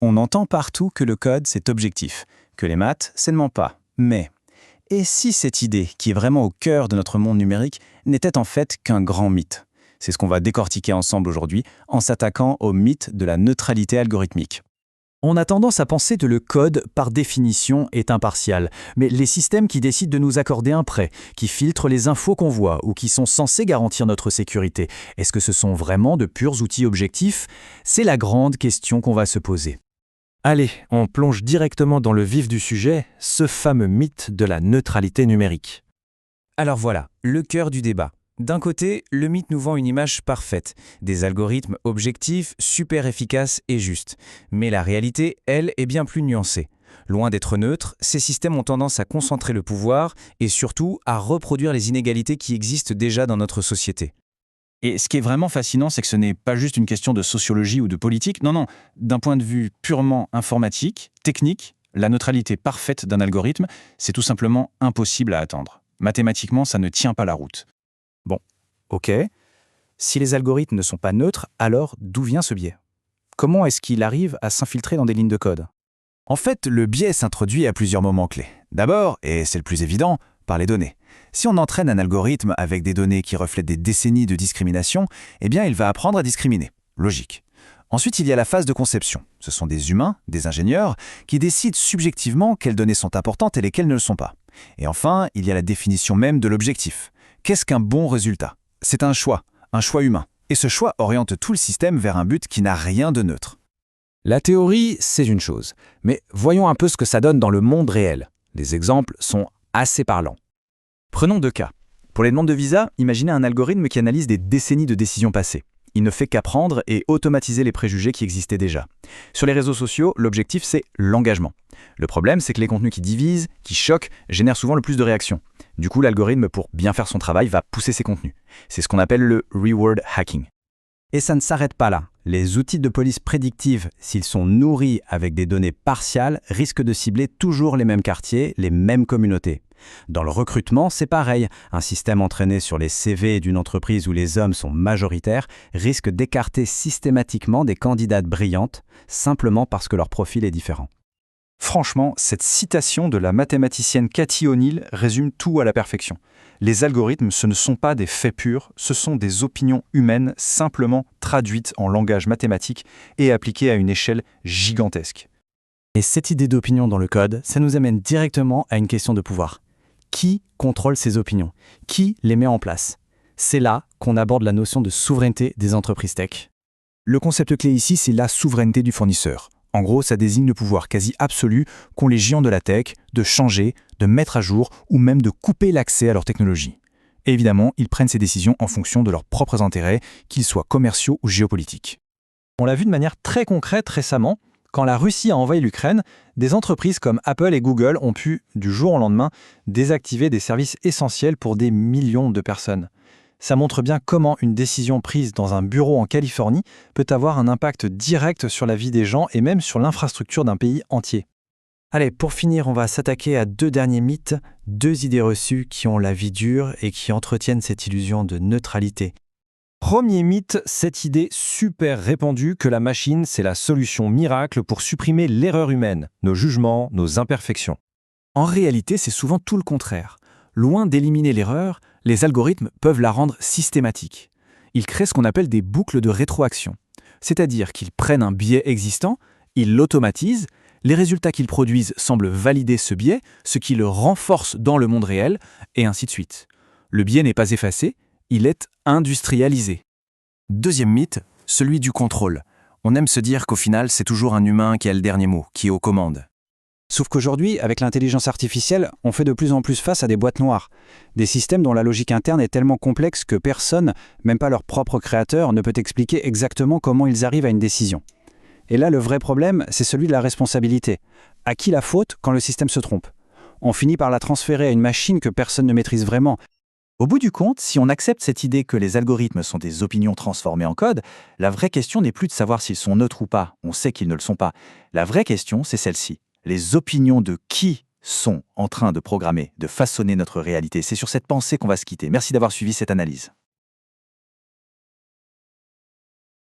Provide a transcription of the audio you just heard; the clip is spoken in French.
On entend partout que le code, c'est objectif, que les maths, c'est ne ment pas. Mais, et si cette idée, qui est vraiment au cœur de notre monde numérique, n'était en fait qu'un grand mythe? C'est ce qu'on va décortiquer ensemble aujourd'hui en s'attaquant au mythe de la neutralité algorithmique. On a tendance à penser que le code, par définition, est impartial. Mais les systèmes qui décident de nous accorder un prêt, qui filtrent les infos qu'on voit ou qui sont censés garantir notre sécurité, est-ce que ce sont vraiment de purs outils objectifs? C'est la grande question qu'on va se poser. Allez, on plonge directement dans le vif du sujet, ce fameux mythe de la neutralité numérique. Alors voilà, le cœur du débat. D'un côté, le mythe nous vend une image parfaite, des algorithmes objectifs, super efficaces et justes. Mais la réalité, elle, est bien plus nuancée. Loin d'être neutres, ces systèmes ont tendance à concentrer le pouvoir et surtout à reproduire les inégalités qui existent déjà dans notre société. Et ce qui est vraiment fascinant, c'est que ce n'est pas juste une question de sociologie ou de politique. Non, d'un point de vue purement informatique, technique, la neutralité parfaite d'un algorithme, c'est tout simplement impossible à atteindre. Mathématiquement, ça ne tient pas la route. Bon, ok. Si les algorithmes ne sont pas neutres, alors d'où vient ce biais? Comment est-ce qu'il arrive à s'infiltrer dans des lignes de code? En fait, le biais s'introduit à plusieurs moments clés. D'abord, et c'est le plus évident, par les données. Si on entraîne un algorithme avec des données qui reflètent des décennies de discrimination, eh bien, il va apprendre à discriminer. Logique. Ensuite, il y a la phase de conception. Ce sont des humains, des ingénieurs, qui décident subjectivement quelles données sont importantes et lesquelles ne le sont pas. Et enfin, il y a la définition même de l'objectif. Qu'est-ce qu'un bon résultat? C'est un choix humain. Et ce choix oriente tout le système vers un but qui n'a rien de neutre. La théorie, c'est une chose. Mais voyons un peu ce que ça donne dans le monde réel. Les exemples sont assez parlants. Prenons 2 cas. Pour les demandes de visa, imaginez un algorithme qui analyse des décennies de décisions passées. Il ne fait qu'apprendre et automatiser les préjugés qui existaient déjà. Sur les réseaux sociaux, l'objectif, c'est l'engagement. Le problème, c'est que les contenus qui divisent, qui choquent, génèrent souvent le plus de réactions. Du coup, l'algorithme, pour bien faire son travail, va pousser ces contenus. C'est ce qu'on appelle le reward hacking. Et ça ne s'arrête pas là. Les outils de police prédictive, s'ils sont nourris avec des données partiales, risquent de cibler toujours les mêmes quartiers, les mêmes communautés. Dans le recrutement, c'est pareil. Un système entraîné sur les CV d'une entreprise où les hommes sont majoritaires risque d'écarter systématiquement des candidates brillantes, simplement parce que leur profil est différent. Franchement, cette citation de la mathématicienne Cathy O'Neill résume tout à la perfection. Les algorithmes, ce ne sont pas des faits purs, ce sont des opinions humaines simplement traduites en langage mathématique et appliquées à une échelle gigantesque. Et cette idée d'opinion dans le code, ça nous amène directement à une question de pouvoir. Qui contrôle ces opinions? Qui les met en place? C'est là qu'on aborde la notion de souveraineté des entreprises tech. Le concept clé ici, c'est la souveraineté du fournisseur. En gros, ça désigne le pouvoir quasi absolu qu'ont les géants de la tech de changer, de mettre à jour ou même de couper l'accès à leur technologie. Et évidemment, ils prennent ces décisions en fonction de leurs propres intérêts, qu'ils soient commerciaux ou géopolitiques. On l'a vu de manière très concrète récemment. Quand la Russie a envahi l'Ukraine, des entreprises comme Apple et Google ont pu, du jour au lendemain, désactiver des services essentiels pour des millions de personnes. Ça montre bien comment une décision prise dans un bureau en Californie peut avoir un impact direct sur la vie des gens et même sur l'infrastructure d'un pays entier. Allez, pour finir, on va s'attaquer à 2 derniers mythes, 2 idées reçues qui ont la vie dure et qui entretiennent cette illusion de neutralité. Premier mythe, cette idée super répandue que la machine, c'est la solution miracle pour supprimer l'erreur humaine, nos jugements, nos imperfections. En réalité, c'est souvent tout le contraire. Loin d'éliminer l'erreur, les algorithmes peuvent la rendre systématique. Ils créent ce qu'on appelle des boucles de rétroaction. C'est-à-dire qu'ils prennent un biais existant, ils l'automatisent, les résultats qu'ils produisent semblent valider ce biais, ce qui le renforce dans le monde réel, et ainsi de suite. Le biais n'est pas effacé, il est industrialisé. Deuxième mythe, celui du contrôle. On aime se dire qu'au final, c'est toujours un humain qui a le dernier mot, qui est aux commandes. Sauf qu'aujourd'hui, avec l'intelligence artificielle, on fait de plus en plus face à des boîtes noires. Des systèmes dont la logique interne est tellement complexe que personne, même pas leur propre créateur, ne peut expliquer exactement comment ils arrivent à une décision. Et là, le vrai problème, c'est celui de la responsabilité. À qui la faute quand le système se trompe? On finit par la transférer à une machine que personne ne maîtrise vraiment. Au bout du compte, si on accepte cette idée que les algorithmes sont des opinions transformées en code, la vraie question n'est plus de savoir s'ils sont neutres ou pas. On sait qu'ils ne le sont pas. La vraie question, c'est celle-ci. Les opinions de qui sont en train de programmer, de façonner notre réalité. C'est sur cette pensée qu'on va se quitter. Merci d'avoir suivi cette analyse.